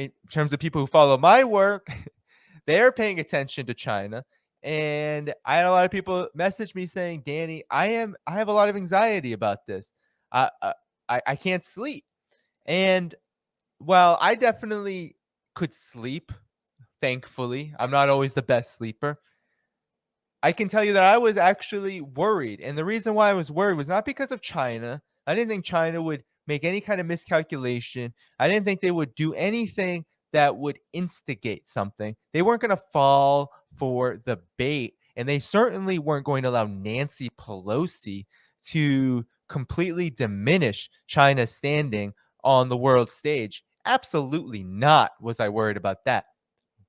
in terms of people who follow my work, they're paying attention to China. And I had a lot of people message me saying, Danny, I have a lot of anxiety about this. I I can't sleep. And well, I definitely could sleep, thankfully. I'm not always the best sleeper. I can tell you that I was actually worried. And the reason why I was worried was not because of China. I didn't think China would make any kind of miscalculation. I didn't think they would do anything that would instigate something. They weren't going to fall for the bait. And they certainly weren't going to allow Nancy Pelosi to completely diminish China's standing on the world stage. Absolutely not was I worried about that.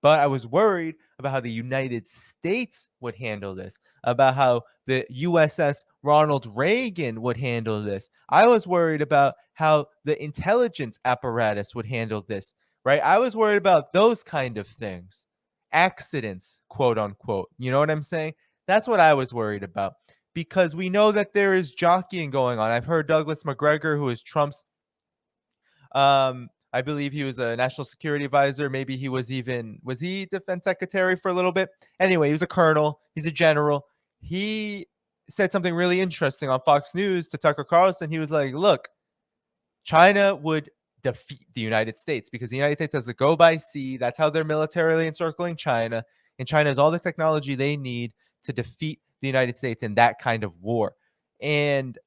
But I was worried about how the United States would handle this, about how the USS Ronald Reagan would handle this. I was worried about how the intelligence apparatus would handle this, right? I was worried about those kind of things. Accidents, quote unquote. You know what I'm saying? That's what I was worried about because we know that there is jockeying going on. I've heard Douglas McGregor, who is Trump's I believe he was a national security advisor. Maybe he was he defense secretary for a little bit? Anyway, he was a colonel. He's a general. He said something really interesting on Fox News to Tucker Carlson. He was like, look, China would defeat the United States because the United States has to go by sea. That's how they're militarily encircling China. And China has all the technology they need to defeat the United States in that kind of war. And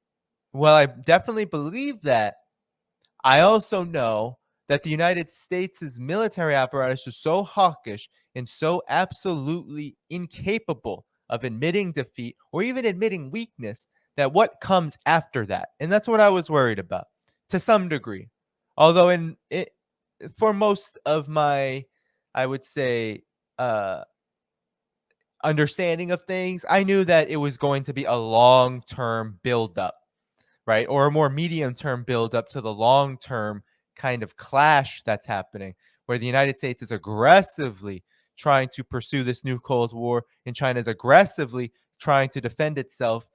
well, I definitely believe that. I also know that the United States' military apparatus is so hawkish and so absolutely incapable of admitting defeat or even admitting weakness that what comes after that. And that's what I was worried about to some degree. Although for most of my, I would say, understanding of things, I knew that it was going to be a long-term buildup, right? Or a more medium-term buildup to the long-term kind of clash that's happening, where the United States is aggressively trying to pursue this new Cold War, and China is aggressively trying to defend itself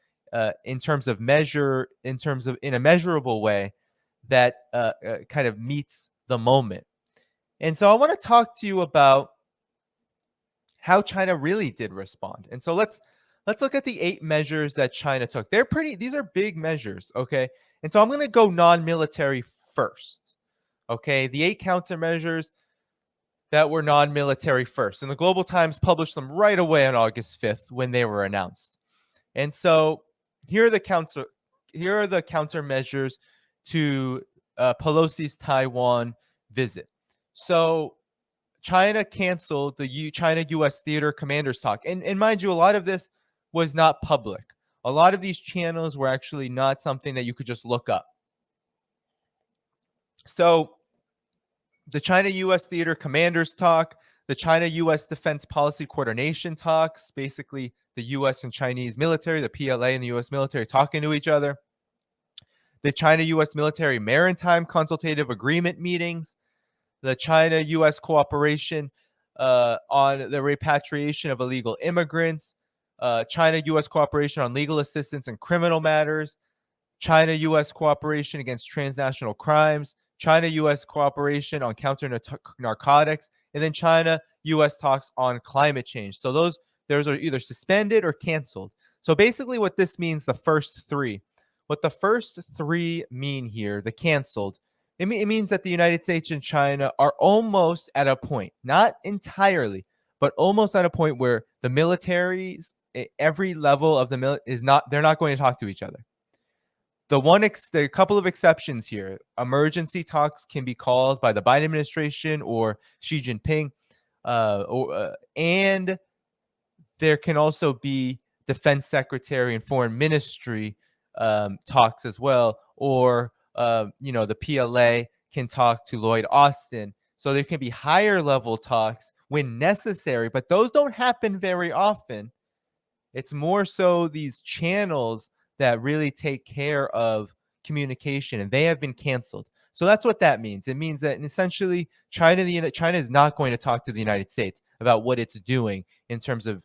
in a measurable way that kind of meets the moment. And so I want to talk to you about how China really did respond. And so let's look at the 8 measures that China took. These are big measures, okay? And so I'm going to go non-military first. Okay? The 8 countermeasures that were non-military first. And the Global Times published them right away on August 5th when they were announced. And so here are the countermeasures to Pelosi's Taiwan visit. So China canceled the China-U.S. theater commanders talk. And mind you, a lot of this was not public. A lot of these channels were actually not something that you could just look up. So the China-U.S. theater commanders talk, the China-U.S. defense policy coordination talks, basically the U.S. and Chinese military, the PLA and the U.S. military talking to each other, the China-U.S. military maritime consultative agreement meetings, the China-U.S. cooperation on the repatriation of illegal immigrants, China-U.S. cooperation on legal assistance in criminal matters, China-U.S. cooperation against transnational crimes, China-U.S. cooperation on counter-narcotics, and then China-U.S. talks on climate change. So those are either suspended or canceled. So basically what this means, the first 3 mean here, the canceled, it means that the United States and China are almost at a point, not entirely, but almost at a point where the militaries, every level of the they're not going to talk to each other. There are a couple of exceptions here. Emergency talks can be called by the Biden administration or Xi Jinping, and there can also be defense secretary and foreign ministry talks as well, or the PLA can talk to Lloyd Austin. So there can be higher level talks when necessary, but those don't happen very often. It's more so these channels that really take care of communication, and they have been canceled. So that's what that means. It means that essentially China is not going to talk to the United States about what it's doing in terms of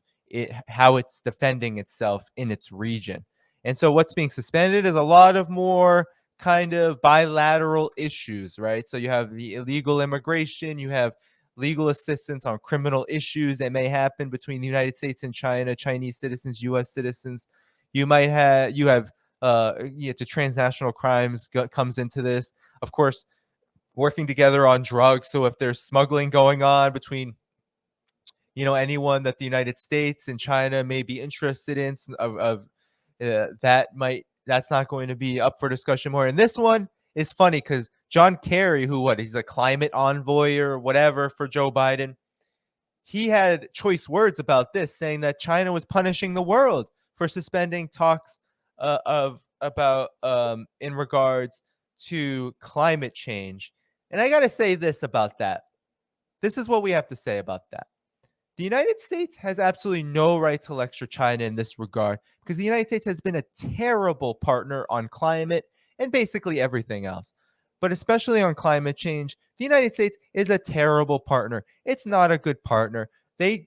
how it's defending itself in its region. And so what's being suspended is a lot of more kind of bilateral issues, right? So you have the illegal immigration, you have legal assistance on criminal issues that may happen between the United States and China, Chinese citizens, U.S. citizens. You have to transnational crimes comes into this. Of course, working together on drugs. So if there's smuggling going on between anyone that the United States and China may be interested in that's not going to be up for discussion more. And this one is funny because John Kerry, he's a climate envoy or whatever for Joe Biden, he had choice words about this, saying that China was punishing the world for suspending talks of about in regards to climate change. And I got to say this about that. This is what we have to say about that. The United States has absolutely no right to lecture China in this regard because the United States has been a terrible partner on climate and basically everything else. But especially on climate change, the United States is a terrible partner. It's not a good partner. They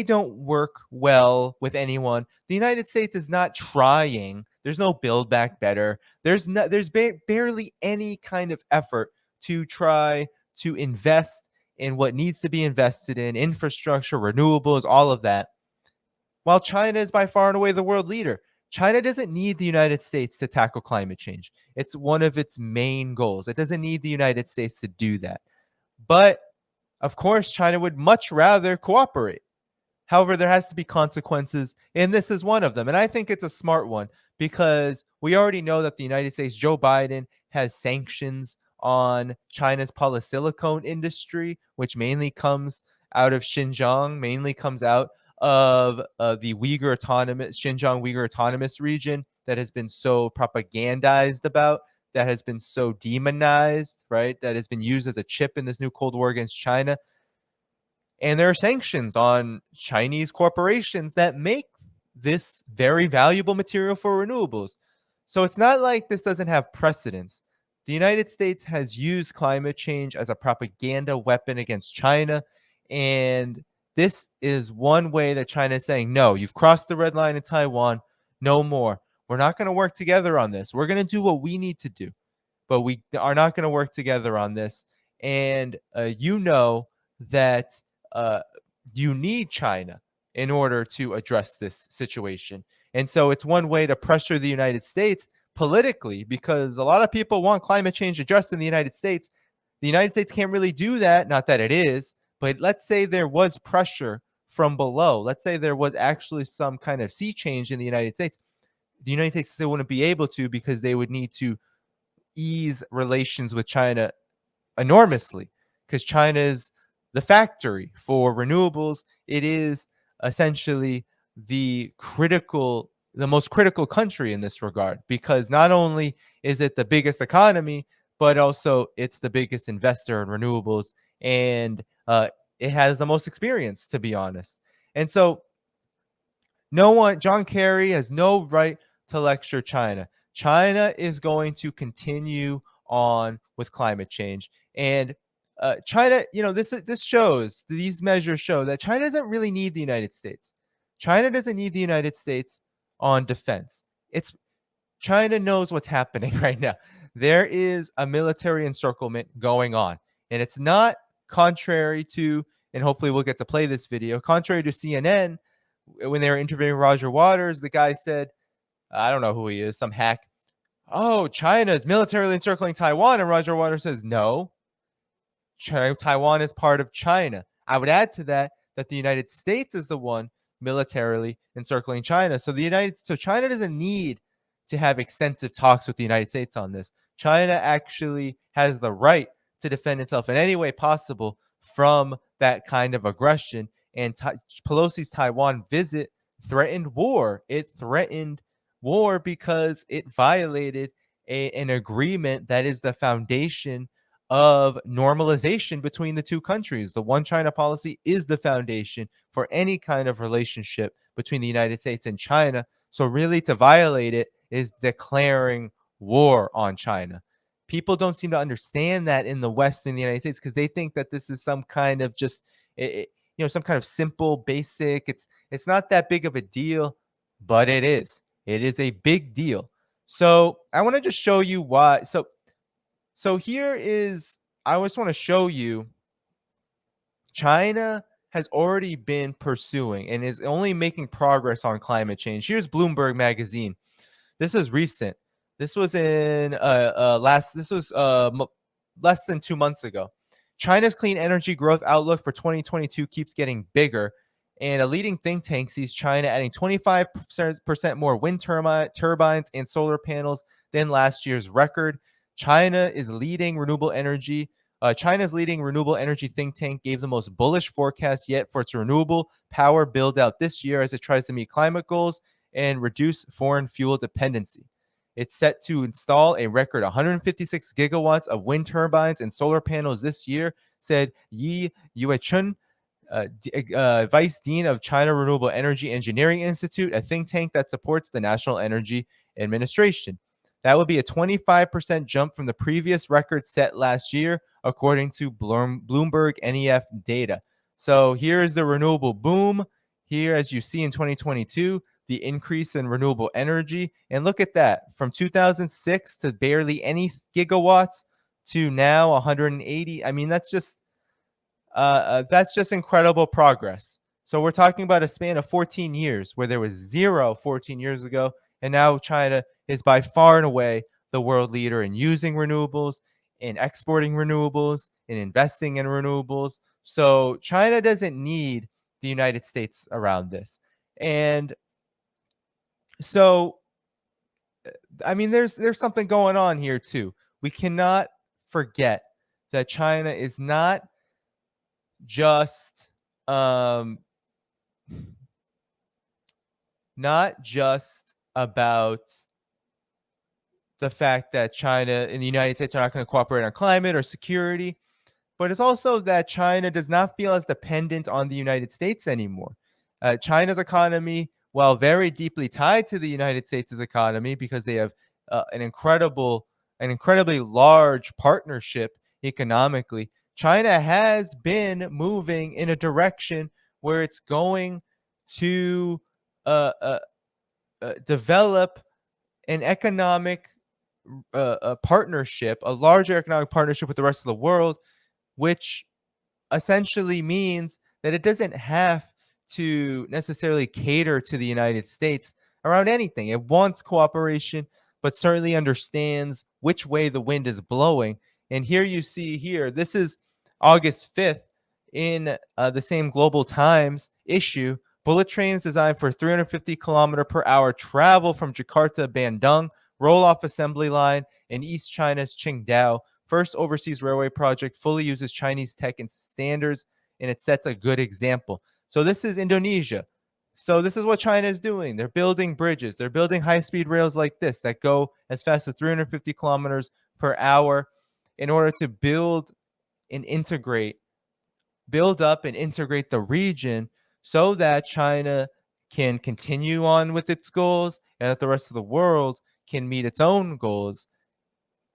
don't work well with anyone. The United States is not trying. There's no build back better. Barely any kind of effort to try to invest in what needs to be invested in, infrastructure, renewables, all of that. While China is by far and away the world leader, China doesn't need the United States to tackle climate change. It's one of its main goals. It doesn't need the United States to do that. But of course, China would much rather cooperate. However, there has to be consequences, and this is one of them. And I think it's a smart one because we already know that the United States, Joe Biden, has sanctions on China's polysilicon industry, which mainly comes out of Xinjiang, mainly comes out of the Xinjiang Uyghur Autonomous Region that has been so propagandized about, that has been so demonized, right? That has been used as a chip in this new Cold War against China. And there are sanctions on Chinese corporations that make this very valuable material for renewables. So it's not like this doesn't have precedence. The United States has used climate change as a propaganda weapon against China. And this is one way that China is saying, no, you've crossed the red line in Taiwan. No more. We're not going to work together on this. We're going to do what we need to do, but we are not going to work together on this. And that uh, you need China in order to address this situation. And so it's one way to pressure the United States politically because a lot of people want climate change addressed in the United States. The United States can't really do that, not that it is, but let's say there was pressure from below. Let's say there was actually some kind of sea change in the United States. The United States still wouldn't be able to because they would need to ease relations with China enormously because China is the factory for renewables. It is essentially the most critical country in this regard because not only is it the biggest economy, but also it's the biggest investor in renewables and it has the most experience, to be honest. And so John Kerry has no right to lecture China. China is going to continue on with climate change. And China, these measures show that China doesn't really need the United States. China doesn't need the United States on defense. China knows what's happening right now. There is a military encirclement going on. And it's not contrary to, and hopefully we'll get to play this video, contrary to CNN, when they were interviewing Roger Waters, the guy said, I don't know who he is, some hack, oh, China is militarily encircling Taiwan. And Roger Waters says, no, Taiwan is part of China. I would add to that the United States is the one militarily encircling China. So China doesn't need to have extensive talks with the United States on this. China actually has the right to defend itself in any way possible from that kind of aggression. And Pelosi's Taiwan visit threatened war. It threatened war because it violated an agreement that is the foundation of normalization between the two countries. The one China policy is the foundation for any kind of relationship between the United States and China. So really to violate it is declaring war on China. People don't seem to understand that in the West and the United States because they think that this is some kind of some kind of simple, basic. It's not that big of a deal, but it is. It is a big deal. So I want to just show you why. So here is, I just want to show you China has already been pursuing and is only making progress on climate change. Here's Bloomberg magazine. This is recent. This was in less than 2 months ago. China's clean energy growth outlook for 2022 keeps getting bigger, and a leading think tank sees China adding 25% more wind turbines and solar panels than last year's record. China's leading renewable energy think tank gave the most bullish forecast yet for its renewable power build out this year as it tries to meet climate goals and reduce foreign fuel dependency. It's set to install a record 156 gigawatts of wind turbines and solar panels this year, said Yi Yuechun, Vice Dean of China Renewable Energy Engineering Institute, a think tank that supports the National Energy Administration. That would be a 25% jump from the previous record set last year, according to Bloomberg NEF data. So here's the renewable boom. Here, as you see in 2022, the increase in renewable energy. And look at that, from 2006 to barely any gigawatts to now 180. I mean, that's just incredible progress. So we're talking about a span of 14 years where there was zero 14 years ago. And now China is by far and away the world leader in using renewables, in exporting renewables, in investing in renewables. So China doesn't need the United States around this. And so, I mean, there's something going on here too. We cannot forget that China is not just not just about the fact that China and the United States are not going to cooperate on climate or security, but it's also that China does not feel as dependent on the United States anymore. China's economy, while very deeply tied to the United States' economy because they have an incredibly large partnership economically, China has been moving in a direction where it's going to develop an economic partnership, a larger economic partnership with the rest of the world, which essentially means that it doesn't have to necessarily cater to the United States around anything. It wants cooperation, but certainly understands which way the wind is blowing. And here you see here, this is August 5th in the same Global Times issue. Bullet trains designed for 350 kilometer per hour travel from Jakarta, Bandung, roll-off assembly line in East China's Qingdao. First overseas railway project fully uses Chinese tech and standards, and it sets a good example. So this is Indonesia. So this is what China is doing. They're building bridges. They're building high-speed rails like this that go as fast as 350 kilometers per hour in order to build up and integrate the region so that China can continue on with its goals and that the rest of the world can meet its own goals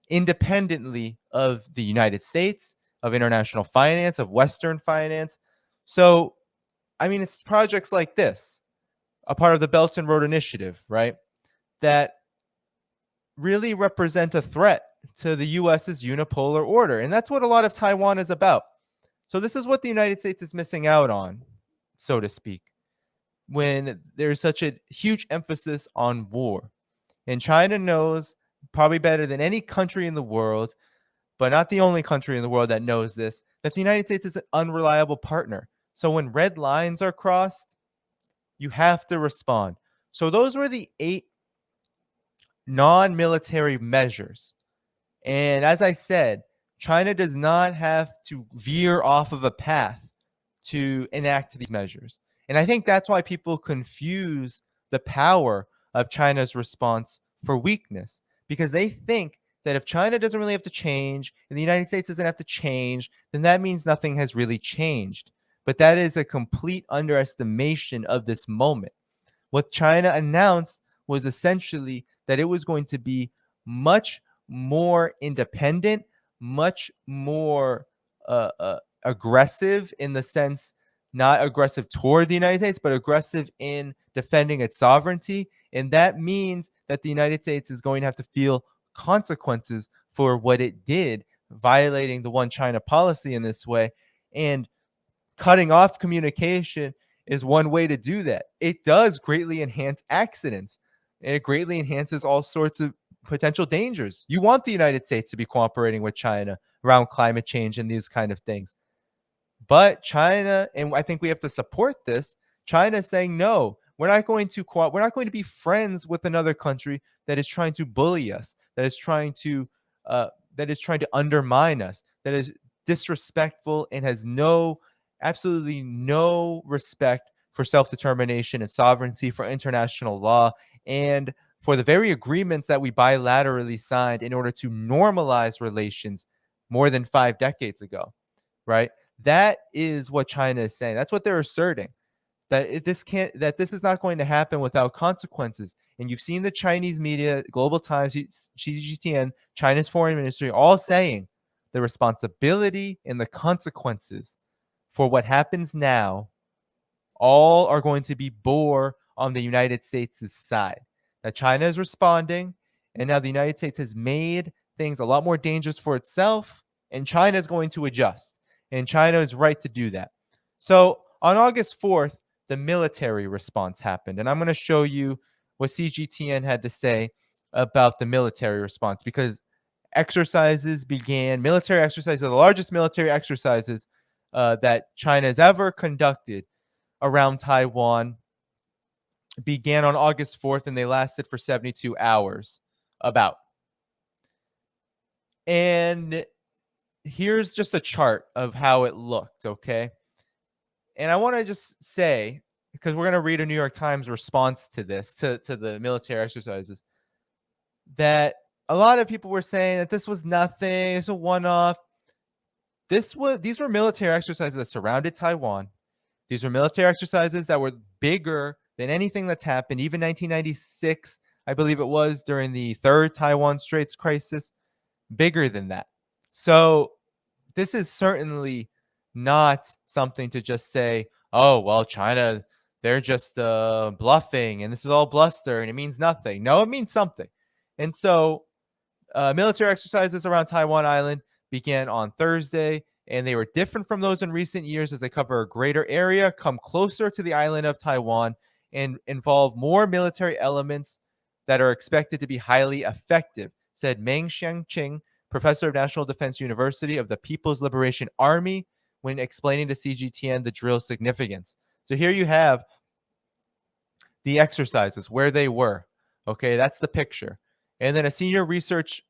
independently of the United States, of international finance, of Western finance. So, I mean, it's projects like this, a part of the Belt and Road Initiative, right, that really represent a threat to the US's unipolar order. And that's what a lot of Taiwan is about. So this is what the United States is missing out on, so to speak, when there's such a huge emphasis on war. And China knows probably better than any country in the world, but not the only country in the world that knows this, that the United States is an unreliable partner. So when red lines are crossed, you have to respond. So those were the 8 non-military measures. And as I said, China does not have to veer off of a path to enact these measures. And I think that's why people confuse the power of China's response for weakness, because they think that if China doesn't really have to change and the United States doesn't have to change, then that means nothing has really changed. But that is a complete underestimation of this moment. What China announced was essentially that it was going to be much more independent, much more aggressive in the sense, not aggressive toward the United States, but aggressive in defending its sovereignty And that means that the United States is going to have to feel consequences for what it did, violating the one China policy in this way. And cutting off communication is one way to do that. It does greatly enhance accidents. And it greatly enhances all sorts of potential dangers. You want the United States to be cooperating with China around climate change and these kind of things. But China, and I think we have to support this, China is saying no. We're not going to be friends with another country that is trying to bully us, uh, that is trying to undermine us, that is disrespectful and has absolutely no respect for self-determination and sovereignty, for international law, and for the very agreements that we bilaterally signed in order to normalize relations more than 5 decades ago, right? That is what China is saying. That's what they're asserting. That this is not going to happen without consequences. And you've seen the Chinese media, Global Times, Xi Jinping, China's foreign ministry, all saying the responsibility and the consequences for what happens now all are going to be bore on the United States' side. That China is responding, and now the United States has made things a lot more dangerous for itself, and China is going to adjust. And China is right to do that. So on August 4th, the military response happened. And I'm going to show you what CGTN had to say about the military response, because military exercises, the largest military exercises that China has ever conducted around Taiwan, began on August 4th, and they lasted for 72 hours, about. And here's just a chart of how it looked, okay? And I want to just say, because we're going to read a New York Times response to this, to the military exercises, that a lot of people were saying that this was nothing, it's a one-off. These were military exercises that surrounded Taiwan. These were military exercises that were bigger than anything that's happened, even 1996, I believe it was, during the third Taiwan Straits crisis, bigger than that. So this is certainly not something to just say, oh, well, China, they're just bluffing, and this is all bluster, and it means nothing. No, it means something. And so military exercises around Taiwan Island began on Thursday, and they were different from those in recent years as they cover a greater area, come closer to the island of Taiwan, and involve more military elements that are expected to be highly effective, said Meng Xiangqing, professor of National Defense University of the People's Liberation Army, when explaining to CGTN the drill's significance. So here you have the exercises, where they were. Okay, that's the picture. And then a senior research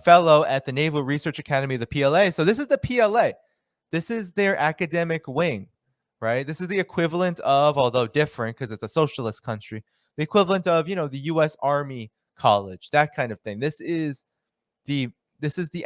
fellow at the Naval Research Academy of the PLA. So this is the PLA. This is their academic wing, right? This is the equivalent of, although different because it's a socialist country, the equivalent of, the U.S. Army College, that kind of thing. This is the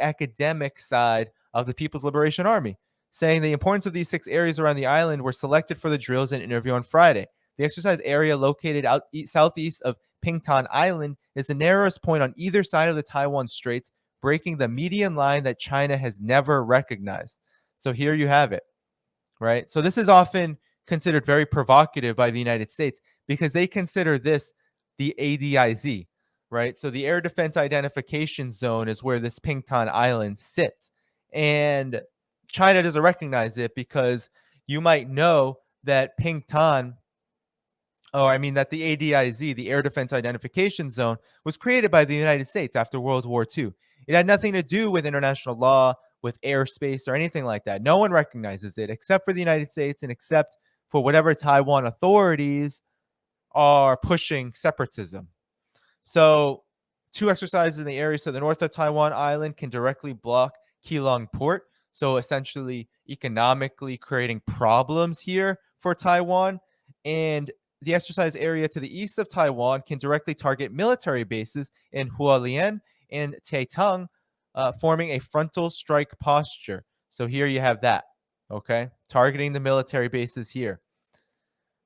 academic side of the People's Liberation Army, saying the importance of these 6 areas around the island were selected for the drills and interview on Friday. The exercise area, located southeast of Pingtan Island, is the narrowest point on either side of the Taiwan Straits, breaking the median line that China has never recognized. So here you have it, right? So this is often considered very provocative by the United States because they consider this the ADIZ, right? So the Air Defense Identification Zone is where this Pingtan Island sits. And China doesn't recognize it because you might know that that the ADIZ, the Air Defense Identification Zone, was created by the United States after World War II. It had nothing to do with international law, with airspace, or anything like that. No one recognizes it except for the United States and except for whatever Taiwan authorities are pushing separatism. So 2 exercises in the area to the north of Taiwan Island can directly block Keelung Port, so essentially economically creating problems here for Taiwan. And the exercise area to the east of Taiwan can directly target military bases in Hualien and Taitung, forming a frontal strike posture. So here you have that, okay? Targeting the military bases here.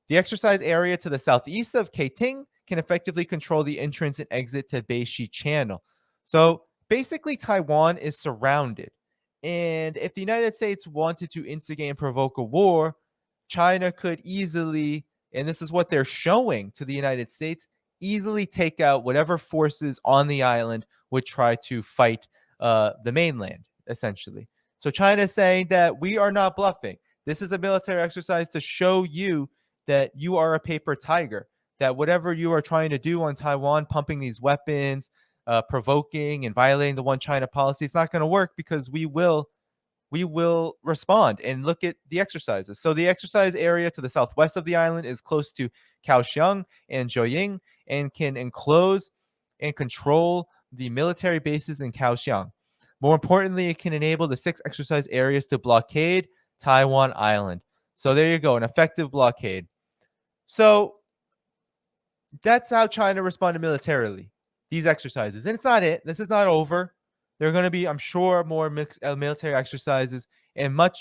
The exercise area to the southeast of Keiting can effectively control the entrance and exit to Beishi Channel. So basically, Taiwan is surrounded. And if the United States wanted to instigate and provoke a war, China could easily, and this is what they're showing to the United States, easily take out whatever forces on the island would try to fight the mainland, essentially. So China is saying that we are not bluffing. This is a military exercise to show you that you are a paper tiger, that whatever you are trying to do on Taiwan, pumping these weapons, provoking and violating the one China policy, it's not going to work because we will respond. And look at the exercises. So the exercise area to the southwest of the island is close to Kaohsiung and Zhouying and can enclose and control the military bases in Kaohsiung. More importantly, it can enable the 6 exercise areas to blockade Taiwan Island. So there you go, an effective blockade. So that's how China responded militarily. These exercises, and it's not it. This is not over. There are going to be, I'm sure, more military exercises and more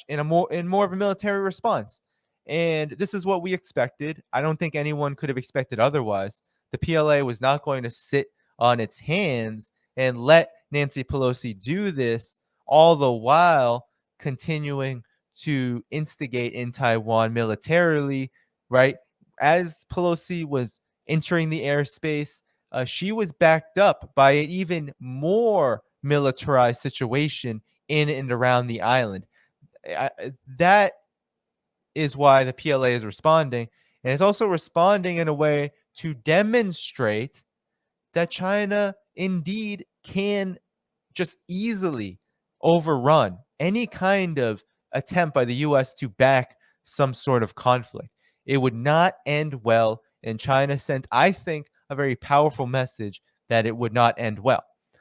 of a military response. And this is what we expected. I don't think anyone could have expected otherwise. The PLA was not going to sit on its hands and let Nancy Pelosi do this, all the while continuing to instigate in Taiwan militarily, right? As Pelosi was entering the airspace, she was backed up by an even more militarized situation in and around the island. That is why the PLA is responding. And it's also responding in a way to demonstrate that China indeed can just easily overrun any kind of attempt by the US to back some sort of conflict. It would not end well, and China sent, I think, a very powerful message that it would not end well.